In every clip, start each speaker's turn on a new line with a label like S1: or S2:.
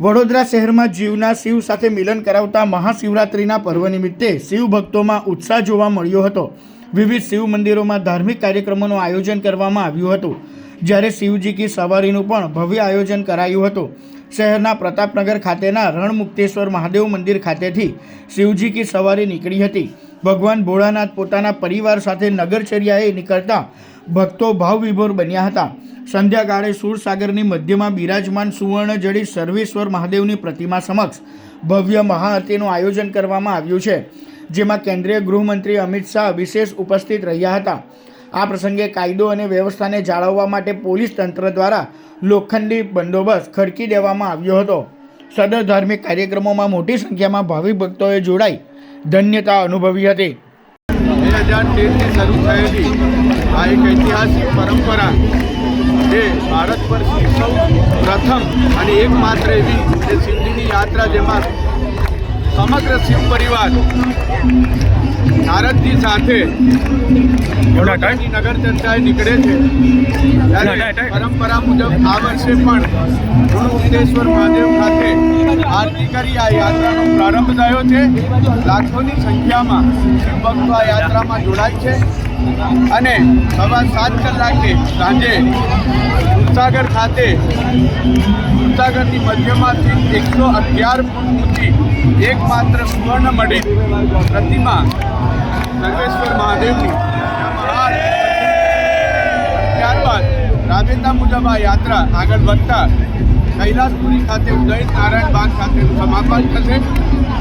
S1: વડોદરા શહેરમાં જીવના શિવ સાથે મિલન કરાવતા મહાશિવરાત્રિના પર્વ નિમિત્તે શિવ ભક્તોમાં ઉત્સાહ જોવા મળ્યો હતો। વિવિધ શિવ મંદિરોમાં ધાર્મિક કાર્યક્રમોનું આયોજન કરવામાં આવ્યું હતું, જ્યારે શિવજી કી સવારીનું પણ ભવ્ય આયોજન કરાયું હતું। શહેરના પ્રતાપનગર ખાતેના રણમુક્તેશ્વર મહાદેવ મંદિર ખાતેથી શિવજી કી સવારી નીકળી હતી। ભગવાન ભોળાનાથ પોતાના પરિવાર સાથે નગરચર્યાએ નીકળતા ભક્તો ભાવવિભોર બન્યા હતા। સંધ્યાકાળે સુરસાગરની મધ્યમાં બિરાજમાન સુવર્ણજડી સર્વેશ્વર મહાદેવની પ્રતિમા સમક્ષ ભવ્ય મહાઆરતીનું આયોજન કરવામાં આવ્યું છે, જેમાં કેન્દ્રીય ગૃહમંત્રી અમિત શાહ વિશેષ ઉપસ્થિત રહ્યા હતા। આ પ્રસંગે કાયદો અને વ્યવસ્થાને જાળવવા માટે પોલીસ તંત્ર દ્વારા લોખંડી બંદોબસ્ત ખડકી દેવામાં આવ્યો હતો। સદર ધાર્મિક કાર્યક્રમોમાં મોટી સંખ્યામાં ભાવિક ભક્તોએ જોડાઈ ધન્યતા અનુભવી હતી।
S2: 2013 શરૂ થયેલી આ એક ઐતિહાસિક પરંપરા જે ભારત વર્ષની સૌ પ્રથમ અને એકમાત્ર એવી જે શિવજીની યાત્રા, જેમાં સમગ્ર શિવ પરિવાર નારદજી સાથે નગર ચર્ચાએ નીકળે છે। ત્યારે પરંપરા મુજબ આ વર્ષે પણ રણમુક્તેશ્વર મહાદેવ ખાતે આરતી કરી આ યાત્રાનો પ્રારંભ થયો છે। લાખોની સંખ્યામાં શિવ ભક્તો આ યાત્રામાં જોડાય છે અને 7:15 કલાકે સાંજે સુરસાગર ખાતે સુરસાગરની મધ્યમાંથી 111 ફૂટ ઊંચી એકમાત્ર સુવર્ણમઢિત પ્રતિમા સર્વેશ્વર મહાદેવની, ત્યારબાદ રાબેતા મુજબ આ યાત્રા આગળ વધતા કૈલાસપુરી ખાતે ઉદય નારાયણ બાગ ખાતેનું સમાપન થશે।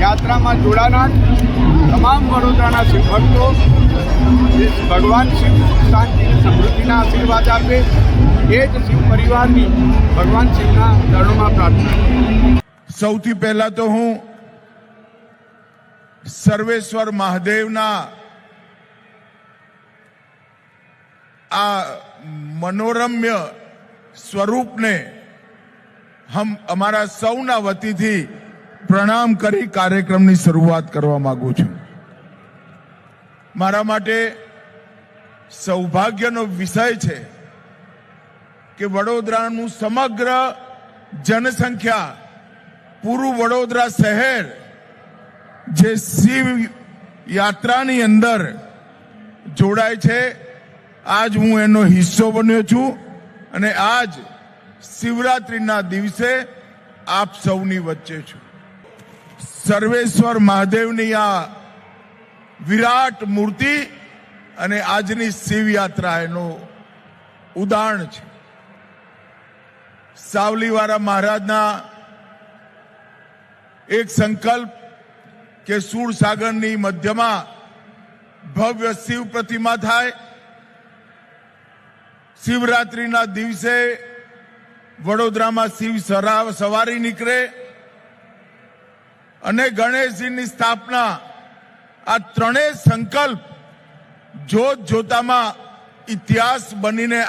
S2: યાત્રામાં જોડાનાર તમામ વડોદરાના શિવ ભક્તો ભગવાન શિવ શાંતિ અને સમૃદ્ધિના આશીર્વાદ આપે, એ જ શિવ પરિવારની ભગવાન શિવના ચરણોમાં પ્રાર્થના।
S3: સૌથી પહેલા તો હું સર્વેશ્વર મહાદેવના આ મનોરમ્ય સ્વરૂપને અમારા સૌના વતીથી પ્રણામ કરી કાર્યક્રમની શરૂઆત કરવા માંગુ છું। મારા માટે સૌભાગ્યનો વિષય છે કે વડોદરાનું સમગ્ર જનસંખ્યા, પૂરું વડોદરા શહેર જે શિવ યાત્રાની અંદર જોડાય છે, આજ હું એનો હિસ્સો બન્યો છું અને આજ શિવરાત્રિના દિવસે આપ સૌની વચ્ચે છું। સર્વેશ્વર મહાદેવની આ વિરાટ મૂર્તિ અને આજની શિવયાત્રા એનું ઉદાહરણ છે। સાવલીવાળા મહારાજના એક સંકલ્પ કે સુરસાગરની મધ્યમાં ભવ્ય શિવ પ્રતિમા થાય, શિવરાત્રિના દિવસે વડોદરામાં શિવ સવારી નીકળે અને ગણેશજીની સ્થાપના, આ ત્રણેય સંકલ્પ જોત જોતામાં ઇતિહાસ બનીને